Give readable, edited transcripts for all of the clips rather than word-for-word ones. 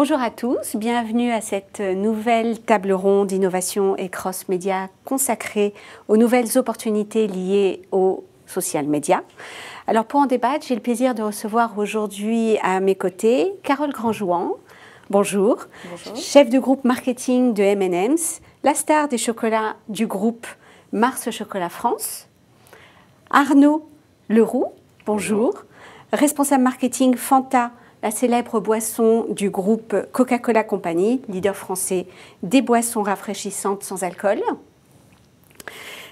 Bonjour à tous, bienvenue à cette nouvelle table ronde innovation et cross-média consacrée aux nouvelles opportunités liées aux social media. Alors pour en débattre, j'ai le plaisir de recevoir aujourd'hui à mes côtés Carole Grandjouan. Bonjour. Bonjour. Chef de groupe marketing de M&M's, la star des chocolats du groupe Mars Chocolat France. Arnaud Leroux, bonjour. Responsable marketing Fanta, la célèbre boisson du groupe Coca-Cola Company, leader français des boissons rafraîchissantes sans alcool.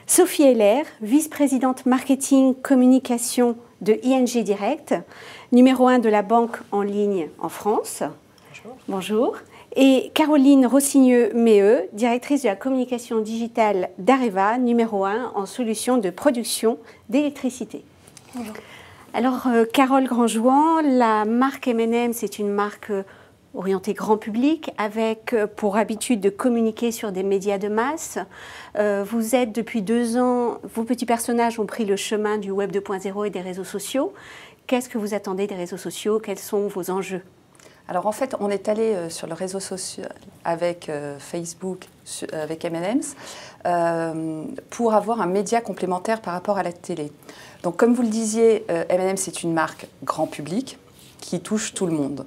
Sophie Heller, vice-présidente marketing communication de ING Direct, numéro 1 de la banque en ligne en France. Bonjour. Bonjour. Et Caroline Rossigneux-Méheux, directrice de la communication digitale d'Areva, numéro 1 en solutions de production d'électricité. Bonjour. Alors, Carole Grandjouan, la marque M&M's, c'est une marque orientée grand public, avec pour habitude de communiquer sur des médias de masse. Vous êtes depuis 2 ans, vos petits personnages ont pris le chemin du Web 2.0 et des réseaux sociaux. Qu'est-ce que vous attendez des réseaux sociaux? Quels sont vos enjeux? Alors en fait, on est allé sur le réseau social avec Facebook, avec M&M's, pour avoir un média complémentaire par rapport à la télé. Donc comme vous le disiez, M&M's c'est une marque grand public qui touche tout le monde.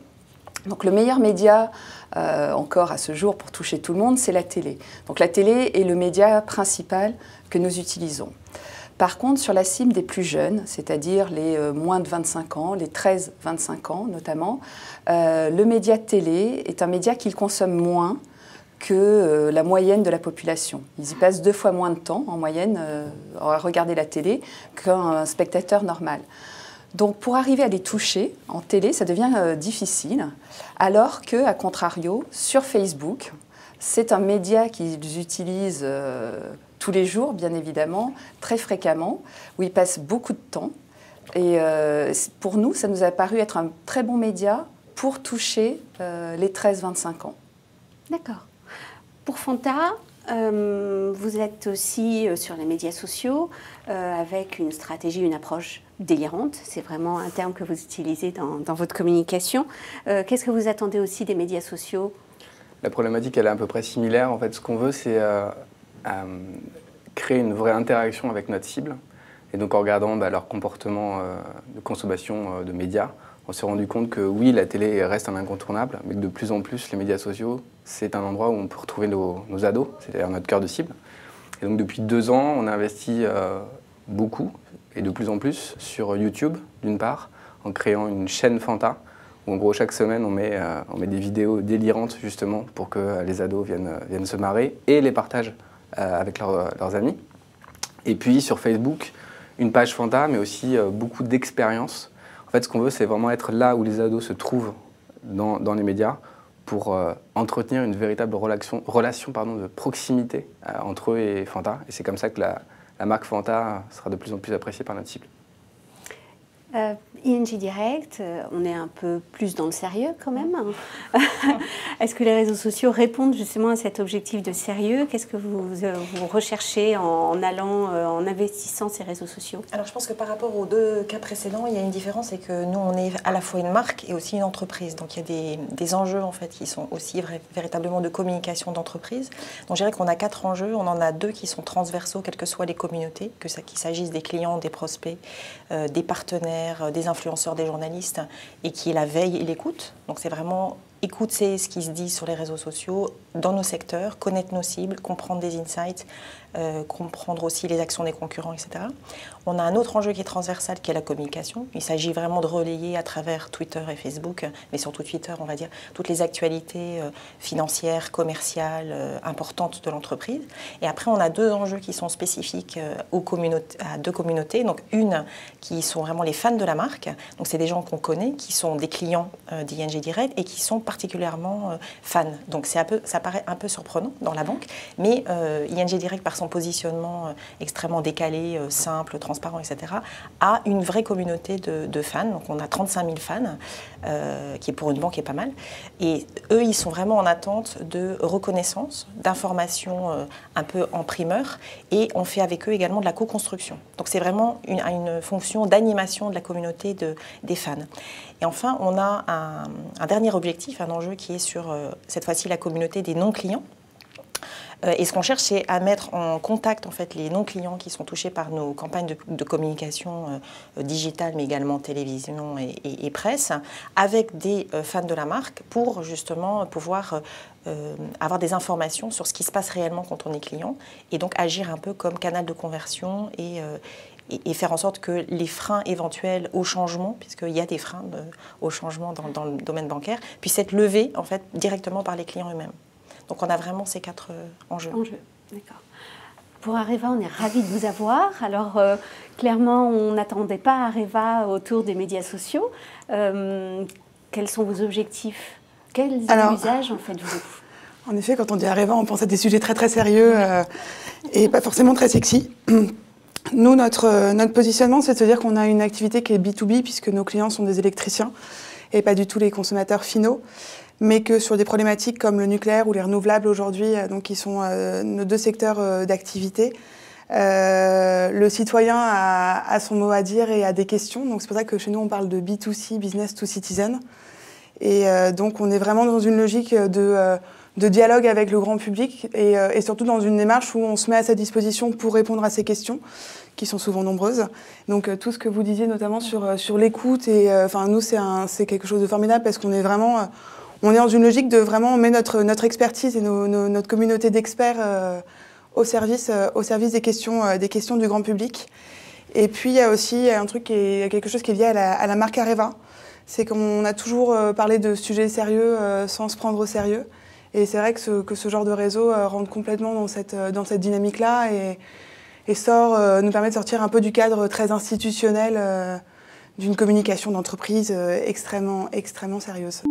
Donc le meilleur média encore à ce jour pour toucher tout le monde, c'est la télé. Donc la télé est le média principal que nous utilisons. Par contre, sur la cible des plus jeunes, c'est-à-dire les moins de 25 ans, les 13-25 ans notamment, le média télé est un média qu'ils consomment moins que la moyenne de la population. Ils y passent 2 fois moins de temps en moyenne à regarder la télé qu'un spectateur normal. Donc pour arriver à les toucher en télé, ça devient difficile, alors qu'à contrario, sur Facebook, c'est un média qu'ils utilisent tous les jours, bien évidemment, très fréquemment, où ils passent beaucoup de temps. Et pour nous, ça nous a paru être un très bon média pour toucher les 13-25 ans. D'accord. Pour Fanta, vous êtes aussi sur les médias sociaux avec une stratégie, une approche délirante. C'est vraiment un terme que vous utilisez dans votre communication. Qu'est-ce que vous attendez aussi des médias sociaux? La problématique, elle est à peu près similaire. En fait, ce qu'on veut, c'est créer une vraie interaction avec notre cible. Et donc, en regardant leur comportement de consommation de médias, on s'est rendu compte que oui, la télé reste un incontournable, mais que de plus en plus, les médias sociaux, c'est un endroit où on peut retrouver nos ados, c'est-à-dire notre cœur de cible. Et donc, depuis 2 ans, on a investi beaucoup, et de plus en plus, sur YouTube, d'une part, en créant une chaîne Fanta, où en gros, chaque semaine, on met des vidéos délirantes, justement, pour que les ados viennent se marrer et les partagent avec leurs amis. Et puis, sur Facebook, une page Fanta, mais aussi beaucoup d'expériences. En fait, ce qu'on veut, c'est vraiment être là où les ados se trouvent dans les médias pour entretenir une véritable relation de proximité entre eux et Fanta. Et c'est comme ça que la marque Fanta sera de plus en plus appréciée par notre cible. ING Direct, on est un peu plus dans le sérieux quand même. Est-ce que les réseaux sociaux répondent justement à cet objectif de sérieux? Qu'est-ce que vous recherchez en investissant ces réseaux sociaux? Alors je pense que par rapport aux 2 cas précédents, il y a une différence, c'est que nous on est à la fois une marque et aussi une entreprise. Donc il y a des enjeux en fait qui sont aussi véritablement de communication d'entreprise. Donc je dirais qu'on a 4 enjeux, on en a 2 qui sont transversaux, quelles que soient les communautés, qu'il s'agisse des clients, des prospects, des partenaires, des influenceurs, des journalistes, et qui est la veille et l'écoute. Donc c'est vraiment écouter ce qui se dit sur les réseaux sociaux, dans nos secteurs, connaître nos cibles, comprendre des insights, comprendre aussi les actions des concurrents, etc. On a un autre enjeu qui est transversal, qui est la communication. Il s'agit vraiment de relayer à travers Twitter et Facebook, mais surtout Twitter, on va dire, toutes les actualités financières, commerciales, importantes de l'entreprise. Et après, on a 2 enjeux qui sont spécifiques à 2 communautés. Donc une qui sont vraiment les fans de la marque. Donc c'est des gens qu'on connaît, qui sont des clients d'ING Direct et qui sont particulièrement fans. Donc ça paraît un peu surprenant dans la banque, mais ING Direct, par son positionnement extrêmement décalé, simple, transparent, etc., a une vraie communauté de fans. Donc on a 35 000 fans, qui est pour une banque est pas mal. Et eux, ils sont vraiment en attente de reconnaissance, d'informations un peu en primeur, et on fait avec eux également de la co-construction. Donc c'est vraiment une fonction d'animation de la communauté des fans. Et enfin, on a un dernier objectif un enjeu qui est sur, cette fois-ci, la communauté des non-clients. Et ce qu'on cherche, c'est à mettre en contact en fait, les non-clients qui sont touchés par nos campagnes de communication digitale, mais également télévision et presse, avec des fans de la marque pour justement pouvoir avoir des informations sur ce qui se passe réellement quand on est client et donc agir un peu comme canal de conversion et faire en sorte que les freins éventuels au changement, puisqu'il y a des freins au changement dans le domaine bancaire, puissent être levés en fait, directement par les clients eux-mêmes. Donc on a vraiment ces 4 enjeux. D'accord. Pour Areva, on est ravis de vous avoir. Alors clairement, on n'attendait pas Areva autour des médias sociaux. Quels sont vos objectifs? Quels usages en faites-vous? En effet, quand on dit Areva, on pense à des sujets très très sérieux et pas forcément très sexy. Nous, notre positionnement, c'est de se dire qu'on a une activité qui est B2B, puisque nos clients sont des électriciens et pas du tout les consommateurs finaux, mais que sur des problématiques comme le nucléaire ou les renouvelables aujourd'hui, donc qui sont nos 2 secteurs d'activité, le citoyen a son mot à dire et a des questions. Donc c'est pour ça que chez nous, on parle de B2C, Business to Citizen. Et donc on est vraiment dans une logique de dialogue avec le grand public et surtout dans une démarche où on se met à sa disposition pour répondre à ces questions, qui sont souvent nombreuses. Donc tout ce que vous disiez notamment sur l'écoute, nous c'est quelque chose de formidable parce qu'on est vraiment... on est dans une logique de vraiment, on met notre expertise et notre communauté d'experts au service des questions du grand public. Et puis il y a aussi quelque chose qui est lié à la marque Areva. C'est qu'on a toujours parlé de sujets sérieux sans se prendre au sérieux. Et c'est vrai que ce genre de réseau rentre complètement dans cette dynamique-là et nous permet de sortir un peu du cadre très institutionnel d'une communication d'entreprise extrêmement sérieuse.